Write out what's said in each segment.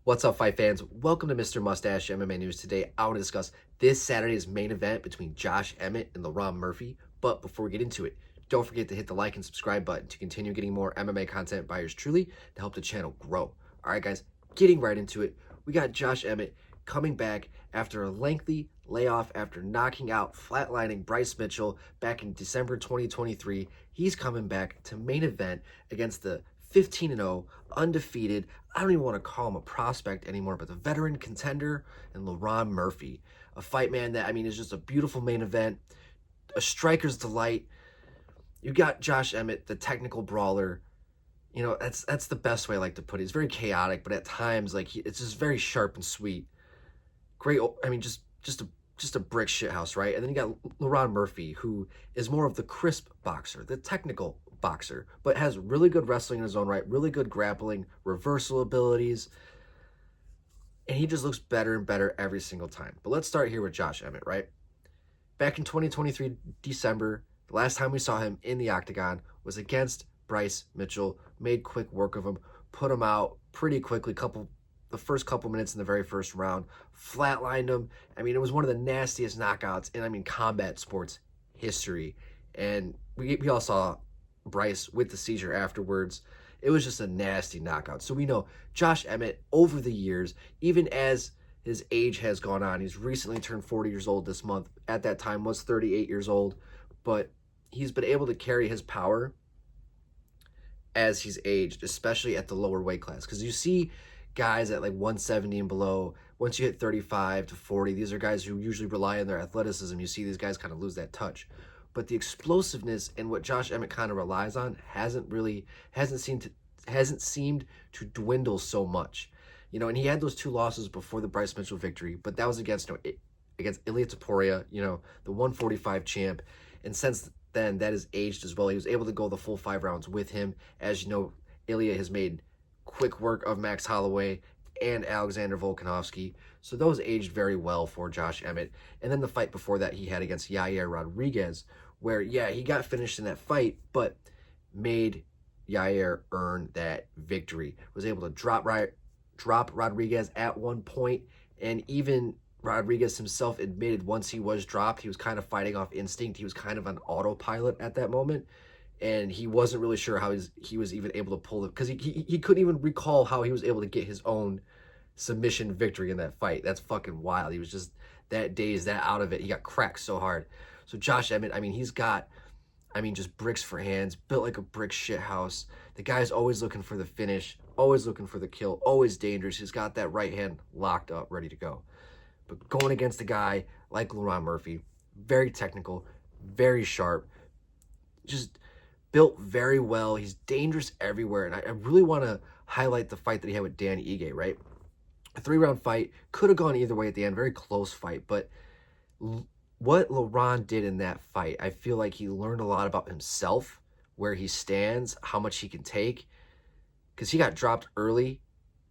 What's up, fight fans? Welcome to Mr. Mustache MMA News. Today, I want to discuss this Saturday's main event between Josh Emmett and Lerone Murphy. But before we get into it, don't forget to hit the like and subscribe button to continue getting more MMA content by yours truly to help the channel grow. All right, guys, getting right into it. We got Josh Emmett coming back after a lengthy layoff after knocking out, flatlining Bryce Mitchell back in December 2023. He's coming back to main event against the 15-0, undefeated, I don't even want to call him a prospect anymore, but the veteran contender and Lerone Murphy. A fight, man, that, is just a beautiful main event, a striker's delight. You got Josh Emmett, the technical brawler. That's the best way I like to put it. It's very chaotic, but at times, it's just very sharp and sweet. Great, just a brick shithouse, right? And then you got Lerone Murphy, who is more of the crisp boxer, the technical boxer, but has really good wrestling in his own right, really good grappling, reversal abilities, and he just looks better and better every single time. But let's start here with Josh Emmett, right? Back in 2023, December, the last time we saw him in the octagon was against Bryce Mitchell, made quick work of him, put him out pretty quickly, the first couple minutes in the very first round, flatlined him. It was one of the nastiest knockouts in, combat sports history. And we all saw Bryce with the seizure afterwards. It was just a nasty knockout. So we know Josh Emmett, over the years, even as his age has gone on, he's recently turned 40 years old this month. At that time was 38 years old. But he's been able to carry his power as he's aged, especially at the lower weight class. Because you see guys at like 170 and below, once you hit 35 to 40, these are guys who usually rely on their athleticism. You see these guys kind of lose that touch. But the explosiveness and what Josh Emmett kind of relies on hasn't seemed to dwindle so much. And he had those two losses before the Bryce Mitchell victory, but that was against Ilia Topuria, the 145 champ. And since then, that has aged as well. He was able to go the full 5 rounds with him. As you know, Ilia has made quick work of Max Holloway and Alexander Volkanovski. So those aged very well for Josh Emmett. And then the fight before that he had against Yair Rodriguez, where, yeah, he got finished in that fight, but made Yair earn that victory. Was able to drop Rodriguez at one point, and even Rodriguez himself admitted once he was dropped, he was kind of fighting off instinct. He was kind of on autopilot at that moment, and he wasn't really sure how he was even able to pull it, because he couldn't even recall how he was able to get his own submission victory in that fight. That's fucking wild. He was just that dazed, that out of it. He got cracked so hard. So Josh Emmett, he's got, just bricks for hands, built like a brick shit house. The guy's always looking for the finish, always looking for the kill, always dangerous. He's got that right hand locked up, ready to go. But going against a guy like Lerone Murphy, very technical, very sharp, just built very well. He's dangerous everywhere. And I really want to highlight the fight that he had with Dan Ige, right? A 3-round fight, could have gone either way at the end, very close fight. But what Lerone did in that fight, I feel like he learned a lot about himself, where he stands, how much he can take. Because he got dropped early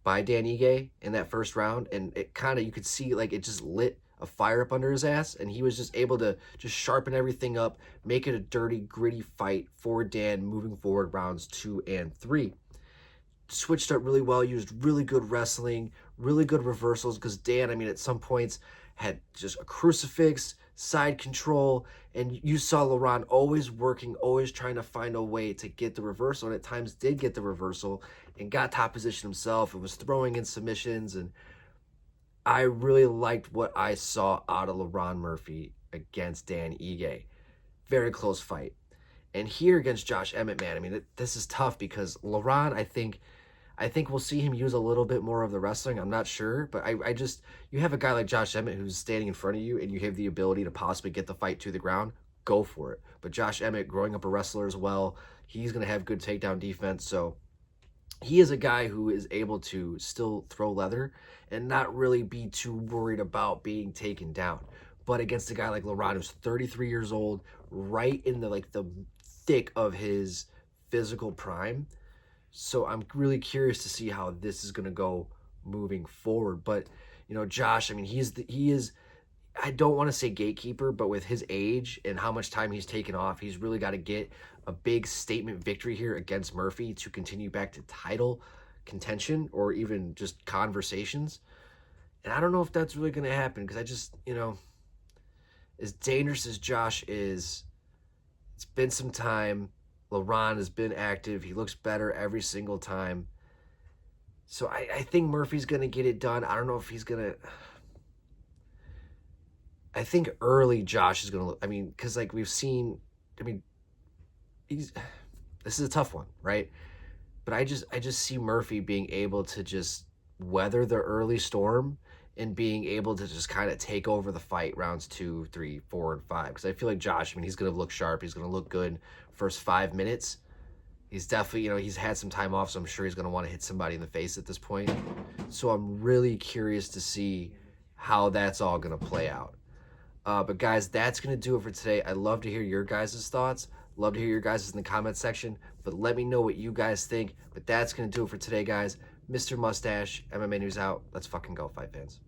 by Dan Ige in that first round, and it kind of, you could see like it just lit a fire up under his ass, and he was just able to just sharpen everything up, make it a dirty, gritty fight for Dan moving forward rounds 2 and 3. Switched up really well, used really good wrestling, really good reversals, because Dan, at some points had just a crucifix, side control, and you saw Lerone always working, always trying to find a way to get the reversal, and at times did get the reversal and got top position himself and was throwing in submissions. And I really liked what I saw out of Lerone Murphy against Dan Ige. Very close fight. And here against Josh Emmett, man, this is tough, because Lerone, I think we'll see him use a little bit more of the wrestling. I'm not sure, but you have a guy like Josh Emmett who's standing in front of you and you have the ability to possibly get the fight to the ground, go for it. But Josh Emmett, growing up a wrestler as well, he's going to have good takedown defense. So he is a guy who is able to still throw leather and not really be too worried about being taken down. But against a guy like Lerone, who's 33 years old, right in the thick of his physical prime. So I'm really curious to see how this is going to go moving forward. But, Josh, he is, I don't want to say gatekeeper, but with his age and how much time he's taken off, he's really got to get a big statement victory here against Murphy to continue back to title contention or even just conversations. And I don't know if that's really going to happen because I just, as dangerous as Josh is, it's been some time. Lerone has been active. He looks better every single time. So I think Murphy's going to get it done. I don't know if he's going to... I think early Josh is going to look... I mean, because like we've seen... I mean, this is a tough one, right? But I just see Murphy being able to just weather the early storm and being able to just kind of take over the fight rounds 2, 3, 4, and 5. Because I feel like Josh, I mean, he's going to look sharp. He's going to look good first 5 minutes. He's definitely, he's had some time off, so I'm sure he's going to want to hit somebody in the face at this point. So I'm really curious to see how that's all going to play out. But guys, that's going to do it for today. I'd love to hear your guys' thoughts. Love to hear your guys in the comment section. But let me know what you guys think. But that's going to do it for today, guys. Mr. Mustache, MMA News out. Let's fucking go, fight fans.